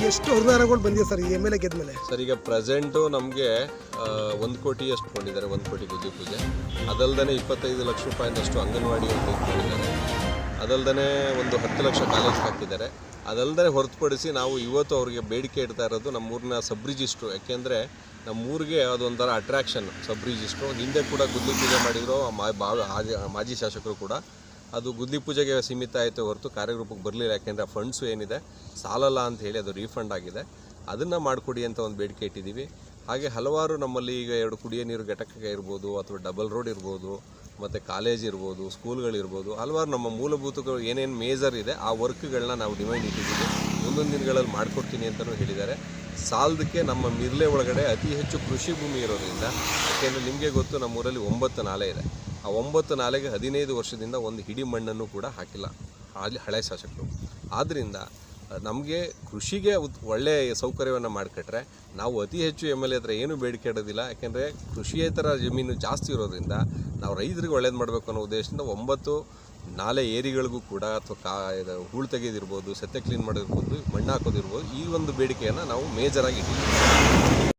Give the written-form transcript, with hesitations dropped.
ಎಷ್ಟು ಅನುದಾನಗಳು ಬಂದಿದೆ ಸರ್ ಈ ಎಮ್ ಎಲ್ ಎ ಗೆದ್ಮೇಲೆ? ಸರ್, ಈಗ ಪ್ರೆಸೆಂಟು ನಮಗೆ 1 ಕೋಟಿ ಅಷ್ಟು ಕೊಂಡಿದ್ದಾರೆ, 1 ಕೋಟಿ ಗುದ್ದಿ ಪೂಜೆ. ಅದಲ್ಲದೆ 25 ಲಕ್ಷ ರೂಪಾಯಿನಷ್ಟು ಅಂಗನವಾಡಿ ಒಂದು ಇಟ್ಕೊಂಡಿದ್ದಾರೆ. ಅದಲ್ಲದೆ ಒಂದು 10 ಲಕ್ಷ ಕಾಲೇಜ್ಗೆ ಹಾಕಿದ್ದಾರೆ. ಅದಲ್ಲದೆ ಹೊರತುಪಡಿಸಿ ನಾವು ಇವತ್ತು ಅವರಿಗೆ ಬೇಡಿಕೆ ಇಡ್ತಾ ಇರೋದು ನಮ್ಮೂರಿನ ಸಬ್ ರಿಜಿಸ್ಟ್ರು. ಯಾಕೆಂದರೆ ನಮ್ಮೂರಿಗೆ ಅದೊಂಥರ ಅಟ್ರಾಕ್ಷನ್ ಸಬ್ ರಿಜಿಸ್ಟ್ರು. ಹಿಂದೆ ಕೂಡ ಗುದ್ದಿ ಪೂಜೆ ಮಾಡಿದ್ರು ಮಾಜಿ ಶಾಸಕರು ಕೂಡ. ಅದು ಗುದ್ದಿ ಪೂಜೆಗೆ ಸೀಮಿತ ಆಯಿತು ಹೊರತು ಕಾರ್ಯರೂಪಕ್ಕೆ ಬರಲಿಲ್ಲ. ಯಾಕೆಂದರೆ ಆ ಫಂಡ್ಸು ಏನಿದೆ ಸಾಲಲ್ಲ ಅಂತ ಹೇಳಿ ಅದು ರೀಫಂಡ್ ಆಗಿದೆ. ಅದನ್ನು ಮಾಡಿಕೊಡಿ ಅಂತ ಒಂದು ಬೇಡಿಕೆ ಇಟ್ಟಿದ್ದೀವಿ. ಹಾಗೆ ಹಲವಾರು ನಮ್ಮಲ್ಲಿ ಈಗ 2 ಕುಡಿಯೋ ನೀರು ಘಟಕ ಇರ್ಬೋದು, ಅಥವಾ ಡಬಲ್ ರೋಡ್ ಇರ್ಬೋದು, ಮತ್ತು ಕಾಲೇಜ್ ಇರ್ಬೋದು, ಸ್ಕೂಲ್ಗಳಿರ್ಬೋದು, ಹಲವಾರು ನಮ್ಮ ಮೂಲಭೂತಗಳು ಏನೇನು ಮೇಜರ್ ಇದೆ ಆ ವರ್ಕ್ಗಳನ್ನ ನಾವು ಡಿಮ್ಯಾಂಡ್ ಇಟ್ಟಿದ್ದೀವಿ. ಮುಂದೊಂದು ದಿನಗಳಲ್ಲಿ ಮಾಡಿಕೊಡ್ತೀನಿ ಅಂತಲೂ ಹೇಳಿದ್ದಾರೆ. ಸಾಲದಕ್ಕೆ ನಮ್ಮ ಮಿರ್ಲೆ ಒಳಗಡೆ ಅತಿ ಹೆಚ್ಚು ಕೃಷಿ ಭೂಮಿ ಇರೋದ್ರಿಂದ, ಯಾಕೆಂದರೆ ನಿಮಗೆ ಗೊತ್ತು ನಮ್ಮೂರಲ್ಲಿ 9 ನಾಲೆ ಇದೆ. ಆ 9 ನಾಲೆಗೆ 15 ವರ್ಷದಿಂದ ಒಂದು ಹಿಡಿ ಮಣ್ಣನ್ನು ಕೂಡ ಹಾಕಿಲ್ಲ ಅಲ್ಲಿ ಹಳೆ ಶಾಸಕರು. ಆದ್ದರಿಂದ ನಮಗೆ ಕೃಷಿಗೆ ಒಳ್ಳೆಯ ಸೌಕರ್ಯವನ್ನು ಮಾಡಿಕೊಟ್ರೆ ನಾವು ಅತಿ ಹೆಚ್ಚು ಎಮ್ ಎಲ್ ಎ ಹತ್ರ ಏನೂ ಬೇಡಿಕೆ ಇಡೋದಿಲ್ಲ. ಯಾಕೆಂದರೆ ಕೃಷಿಯೇತರ ಜಮೀನು ಜಾಸ್ತಿ ಇರೋದ್ರಿಂದ ನಾವು ರೈತರಿಗೆ ಒಳ್ಳೇದು ಮಾಡಬೇಕು ಅನ್ನೋ ಉದ್ದೇಶದಿಂದ 9 ನಾಲೆ ಏರಿಗಳಿಗೂ ಕೂಡ ಅಥವಾ ಹೂಳು ತೆಗೆದಿರ್ಬೋದು, ಸೆತ್ತೆ ಕ್ಲೀನ್ ಮಾಡೋದಿರ್ಬೋದು, ಮಣ್ಣು ಹಾಕೋದಿರ್ಬೋದು, ಈ ಒಂದು ಬೇಡಿಕೆಯನ್ನು ನಾವು ಮೇಜರಾಗಿ ಇಟ್ಟಿದ್ದೀವಿ.